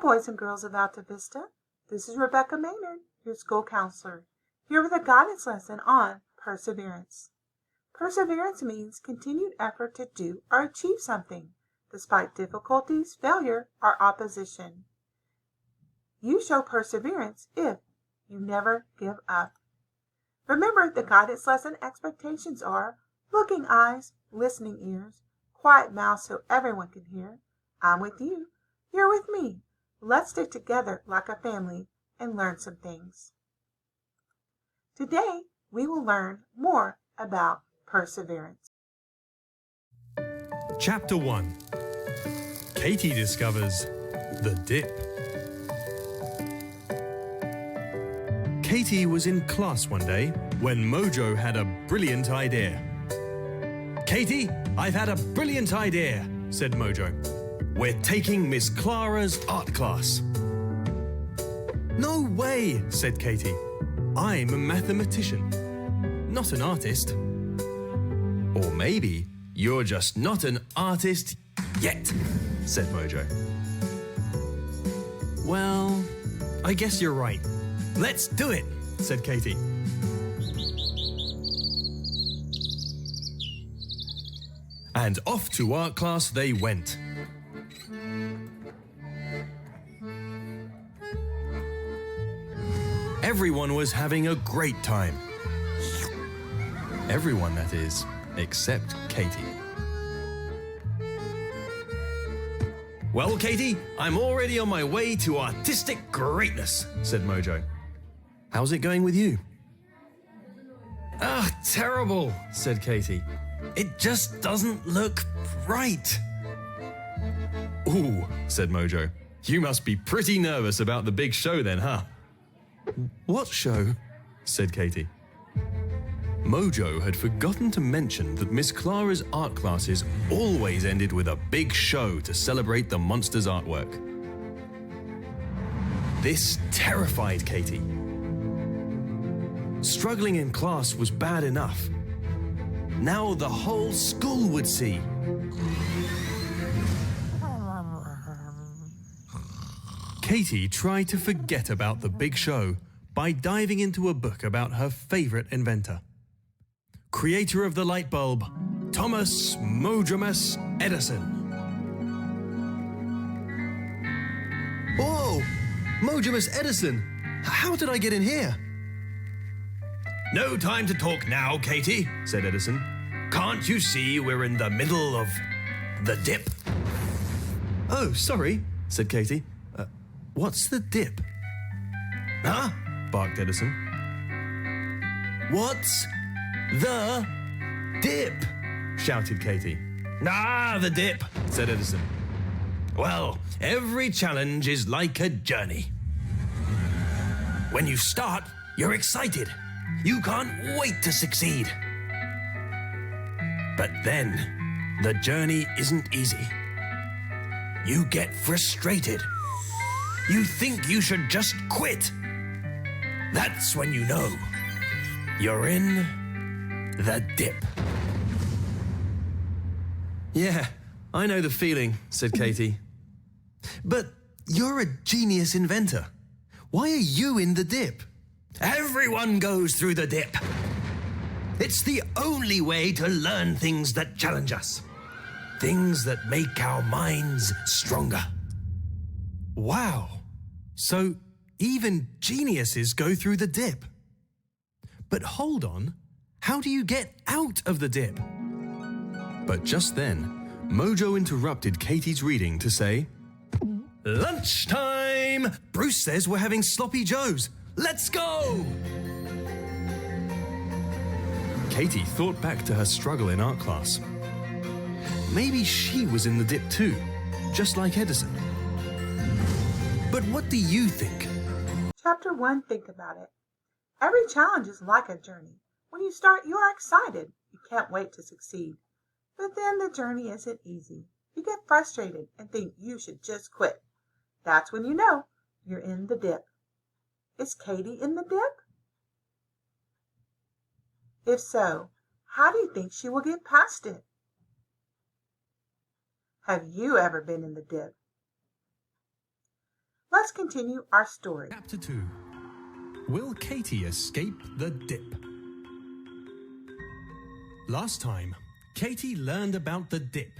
boys and girls of Alta Vista. This is Rebecca Maynard, your school counselor, here with a guidance lesson on perseverance. Perseverance means continued effort to do or achieve something, despite difficulties, failure, or opposition. You show perseverance if you never give up. Remember, the guidance lesson expectations are looking eyes, listening ears, quiet mouth so everyone can hear. I'm with you. You're with me. Let's stick together like a family and learn some things. Today, we will learn more about perseverance. Chapter 1. Katie discovers the dip. Katie was in class one day when Mojo had a brilliant idea. "Katie, I've had a brilliant idea," said Mojo. "We're taking Miss Clara's art class." "No way," said Katie. "I'm a mathematician, not an artist." "Or maybe you're just not an artist yet," said Mojo. "Well, I guess you're right. Let's do it," said Katie. And off to art class they went. Everyone was having a great time. Everyone, that is, except Katie. "Well, Katie, I'm already on my way to artistic greatness," said Mojo. "How's it going with you?" Terrible," said Katie. "It just doesn't look right." "Ooh," said Mojo. "You must be pretty nervous about the big show then, huh?" "What show?" said Katie. Mojo had forgotten to mention that Miss Clara's art classes always ended with a big show to celebrate the monster's artwork. This terrified Katie. Struggling in class was bad enough. Now the whole school would see. Katie tried to forget about the big show by diving into a book about her favorite inventor. Creator of the light bulb, Thomas Mojomus Edison. "Whoa! Mojomus Edison! How did I get in here?" "No time to talk now, Katie," said Edison. "Can't you see we're in the middle of the dip?" "Oh, sorry," said Katie. What's the dip?" "Huh?" barked Edison. "What's the dip?" shouted Katie. "The dip," said Edison. "Well, every challenge is like a journey. When you start, you're excited. You can't wait to succeed. But then, the journey isn't easy. You get frustrated. You think you should just quit. That's when you know you're in the dip." "Yeah, I know the feeling," said Katie. "But you're a genius inventor. Why are you in the dip?" "Everyone goes through the dip. It's the only way to learn things that challenge us. Things that make our minds stronger." Wow. So even geniuses go through the dip. But hold on, how do you get out of the dip? But just then, Mojo interrupted Katie's reading to say, "Lunchtime! Bruce says we're having sloppy joes. Let's go!" Katie thought back to her struggle in art class. Maybe she was in the dip too, just like Edison. But what do you think? Chapter 1, think about it. Every challenge is like a journey. When you start, you are excited. You can't wait to succeed. But then the journey isn't easy. You get frustrated and think you should just quit. That's when you know you're in the dip. Is Katie in the dip? If so, how do you think she will get past it? Have you ever been in the dip? let's continue our story. Chapter 2. Will Katie escape the dip? Last time, Katie learned about the dip,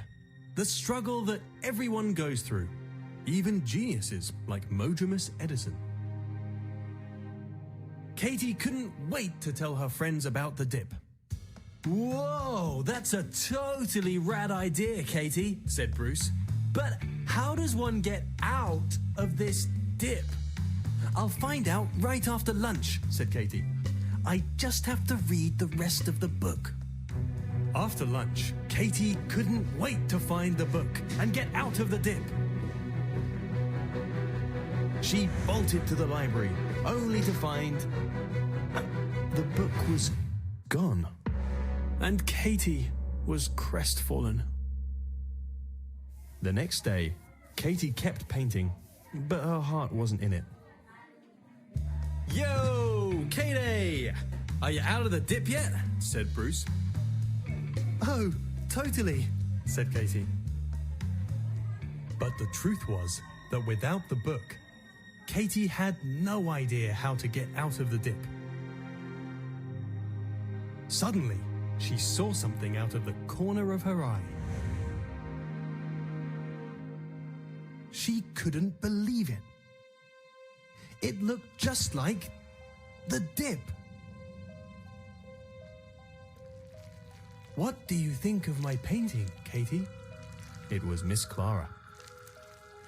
the struggle that everyone goes through, even geniuses like Mojomus Edison. Katie couldn't wait to tell her friends about the dip. Whoa, that's a totally rad idea, Katie, said Bruce. But how does one get out of this dip? I'll find out right after lunch, said Katie. I just have to read the rest of the book. After lunch, Katie couldn't wait to find the book and get out of the dip. She bolted to the library, only to find the book was gone. And Katie was crestfallen. The next day, Katie kept painting, but her heart wasn't in it. Yo, Katie! Are you out of the dip yet? Said Bruce. Oh, totally, said Katie. But the truth was that without the book, Katie had no idea how to get out of the dip. Suddenly, she saw something out of the corner of her eye. She couldn't believe it. It looked just like the dip. What do you think of my painting, Katie? It was Miss Clara.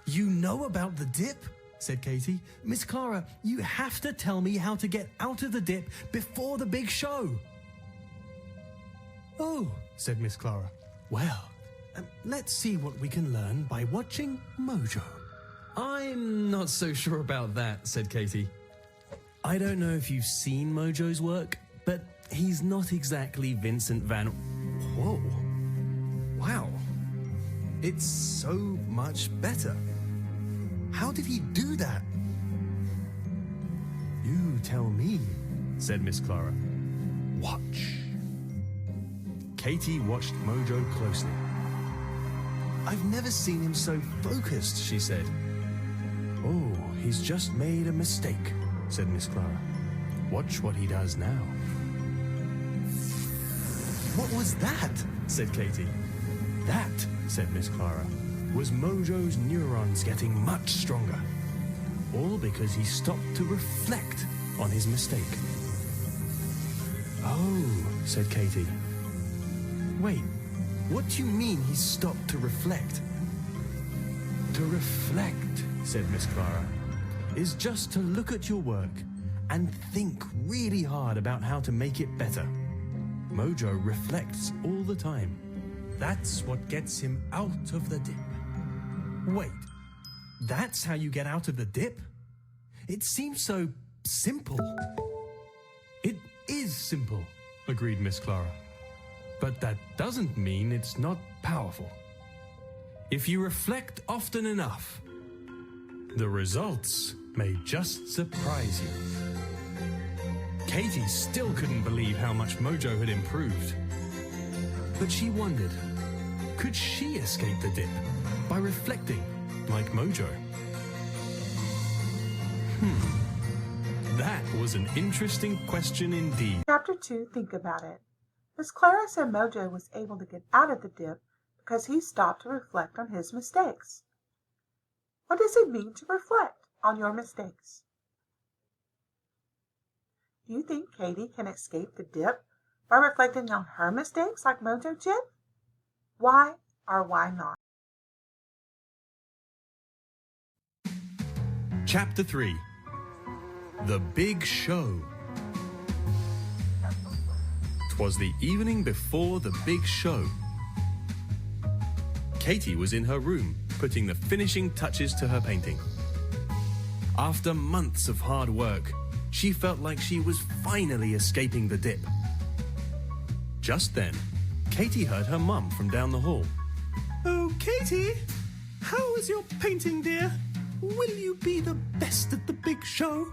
You know about the dip? Said Katie. Miss Clara, you have to tell me how to get out of the dip before the big show. Oh, said Miss Clara. Well, let's see what we can learn by watching Mojo. I'm not so sure about that, said Katie. I don't know if you've seen Mojo's work, but he's not exactly Vincent van... Whoa. Wow. It's so much better. How did he do that? You tell me, said Miss Clara. Watch. Katie watched Mojo closely. I've never seen him so focused, she said. Oh, he's just made a mistake, said Miss Clara. Watch what he does now. What was that? Said Katie. That, said Miss Clara, was Mojo's neurons getting much stronger. All because he stopped to reflect on his mistake. Oh, said Katie. Wait, what do you mean he stopped to reflect? To reflect, said Miss Clara, is just to look at your work and think really hard about how to make it better. Mojo reflects all the time. That's what gets him out of the dip. Wait, that's how you get out of the dip? It seems so simple. It is simple, agreed Miss Clara. But that doesn't mean it's not powerful. If you reflect often enough, the results may just surprise you. Katie still couldn't believe how much Mojo had improved. But she wondered, could she escape the dip by reflecting like Mojo? That was an interesting question indeed. Chapter 2, think about it. Miss Clara said Mojo was able to get out of the dip because he stopped to reflect on his mistakes. What does it mean to reflect on your mistakes? Do you think Katie can escape the dip by reflecting on her mistakes like Mojo did? Why or why not? Chapter 3. The Big Show. 'Twas the evening before the big show. Katie was in her room, putting the finishing touches to her painting. After months of hard work, she felt like she was finally escaping the dip. Just then, Katie heard her mum from down the hall. Oh, Katie, how was your painting, dear? Will you be the best at the big show?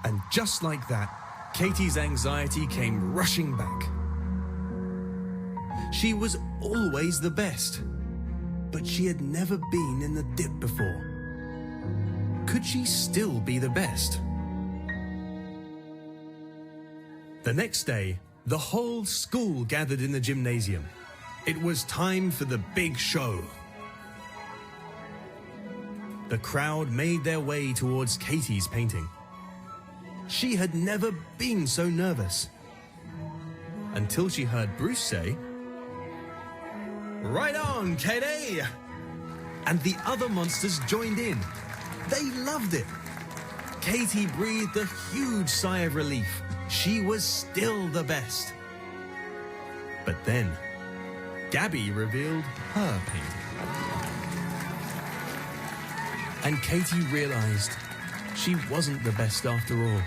And just like that, Katie's anxiety came rushing back. She was always the best, but she had never been in the dip before. could she still be the best? The next day, the whole school gathered in the gymnasium. It was time for the big show. The crowd made their way towards Katie's painting. She had never been so nervous until she heard Bruce say, "Right on, Katie!" And the other monsters joined in. They loved it. Katie breathed a huge sigh of relief. She was still the best. But then, Gabby revealed her painting. And Katie realized she wasn't the best after all.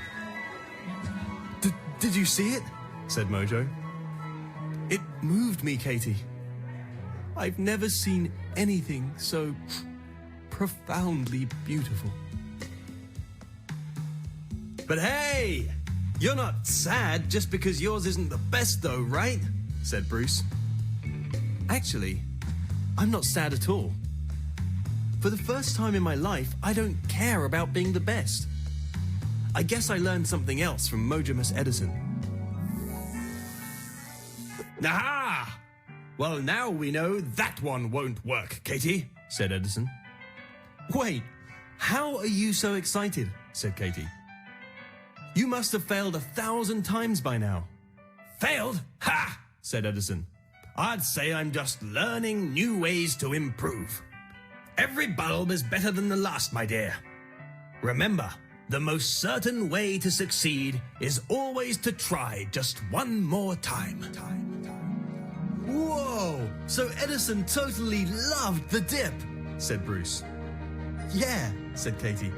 Did you see it? Said Mojo. It moved me, Katie. I've never seen anything so profoundly beautiful. But hey, you're not sad just because yours isn't the best though, right? Said Bruce. Actually, I'm not sad at all. For the first time in my life, I don't care about being the best. I guess I learned something else from Mojomus Edison. Aha! Well, now we know that one won't work, Katie, said Edison. Wait, how are you so excited? Said Katie. You must have failed 1,000 times by now. Failed? Ha! Said Edison. I'd say I'm just learning new ways to improve. Every bulb is better than the last, my dear. Remember, the most certain way to succeed is always to try just one more time. Whoa! So Edison totally loved the dip, said Bruce. Yeah, said Katie.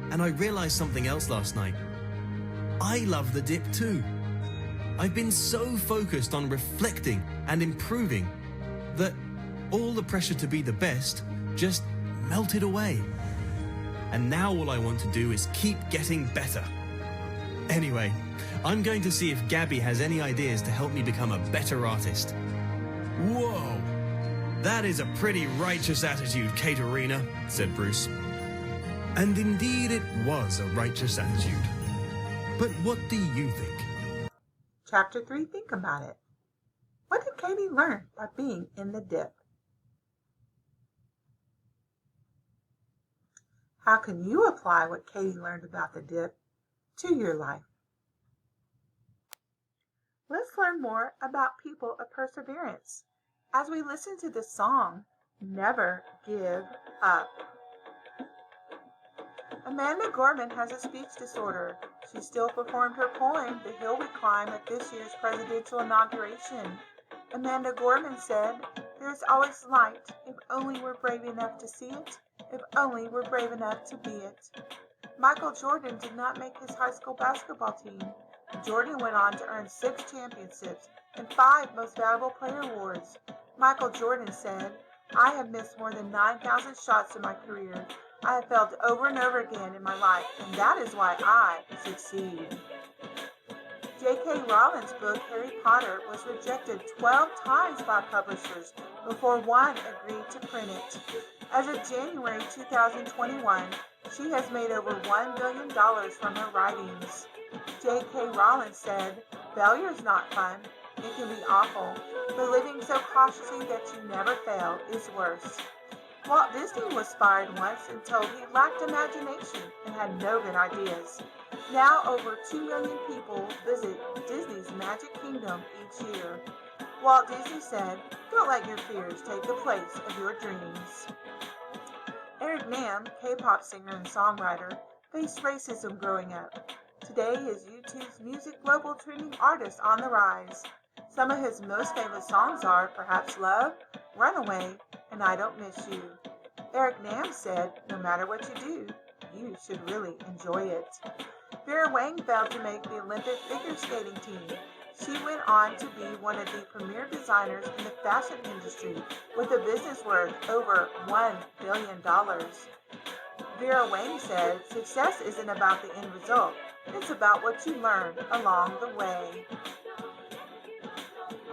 And I realized something else last night. I love the dip too. I've been so focused on reflecting and improving that all the pressure to be the best just melted away. And now all I want to do is keep getting better. Anyway, I'm going to see if Gabby has any ideas to help me become a better artist. Whoa! That is a pretty righteous attitude, Katerina, said Bruce. And indeed it was a righteous attitude. But what do you think? Chapter 3, think about it. What did Katie learn by being in the dip? How can you apply what Katie learned about the dip to your life? Let's learn more about people of perseverance as we listen to the song, Never Give Up. Amanda Gorman has a speech disorder. She still performed her poem, The Hill We Climb, at this year's presidential inauguration. Amanda Gorman said, "There's always light if only we're brave enough to see it, if only we're brave enough to be it." Michael Jordan did not make his high school basketball team. Jordan went on to earn 6 championships and 5 Most Valuable Player awards. Michael Jordan said, "I have missed more than 9,000 shots in my career. I have failed over and over again in my life, and that is why I succeed." J.K. Rowling's book, Harry Potter, was rejected 12 times by publishers before one agreed to print it. As of January 2021, she has made over $1 billion from her writings. J.K. Rowling said, "Failure is not fun. It can be awful, but living so cautiously that you never fail is worse." Walt Disney was fired once and told he lacked imagination and had no good ideas. Now over 2 million people visit Disney's Magic Kingdom each year. Walt Disney said, "Don't let your fears take the place of your dreams." Eric Nam, K-pop singer and songwriter, faced racism growing up. Today he is YouTube's Music Global Trending Artist on the rise. Some of his most famous songs are Perhaps Love, Runaway, and I Don't Miss You. Eric Nam said, "No matter what you do, you should really enjoy it." Vera Wang failed to make the Olympic figure skating team. She went on to be one of the premier designers in the fashion industry with a business worth over $1 billion. Vera Wang said, "Success isn't about the end result. It's about what you learn along the way."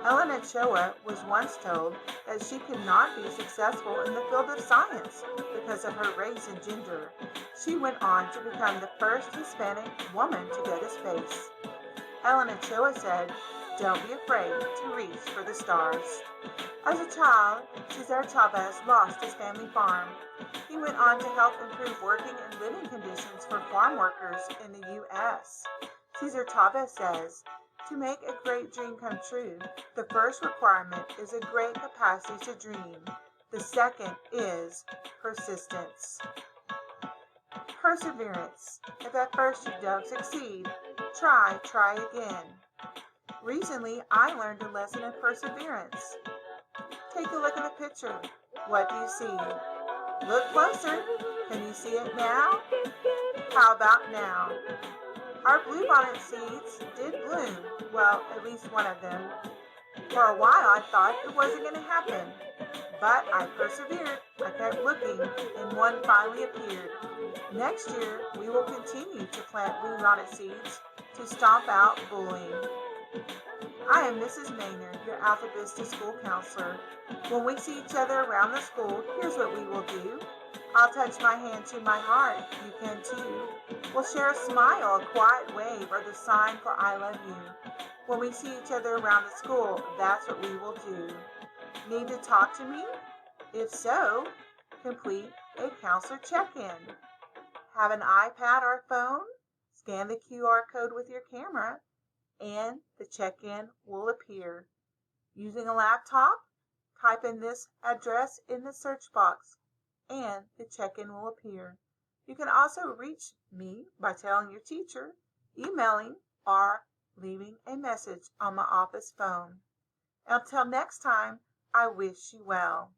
Ellen Ochoa was once told that she could not be successful in the field of science because of her race and gender. She went on to become the first Hispanic woman to go to space. Ellen Ochoa said, "Don't be afraid to reach for the stars." As a child, Cesar Chavez lost his family farm. He went on to help improve working and living conditions for farm workers in the U.S. Cesar Chavez says, "To make a great dream come true, the first requirement is a great capacity to dream. The second is persistence." Perseverance. If at first you don't succeed, try again. Recently, I learned a lesson in perseverance. Take a look at the picture. What do you see? Look closer. Can you see it now? How about now? Our bluebonnet seeds did bloom. Well, at least one of them. For a while, I thought it wasn't going to happen. But I persevered. I kept looking, and one finally appeared. Next year, we will continue to plant bluebonnet seeds to stomp out bullying. I am Mrs. Maynard, your Alpha Vista school counselor. When we see each other around the school, here's what we will do. I'll touch my hand to my heart. You can too. We'll share a smile, a quiet wave, or the sign for I love you. When we see each other around the school, that's what we will do. Need to talk to me? If so, complete a counselor check-in. Have an iPad or phone? Scan the QR code with your camera, and the check-in will appear. Using a laptop, type in this address in the search box, and the check-in will appear. You can also reach me by telling your teacher, emailing, or leaving a message on my office phone. Until next time, I wish you well.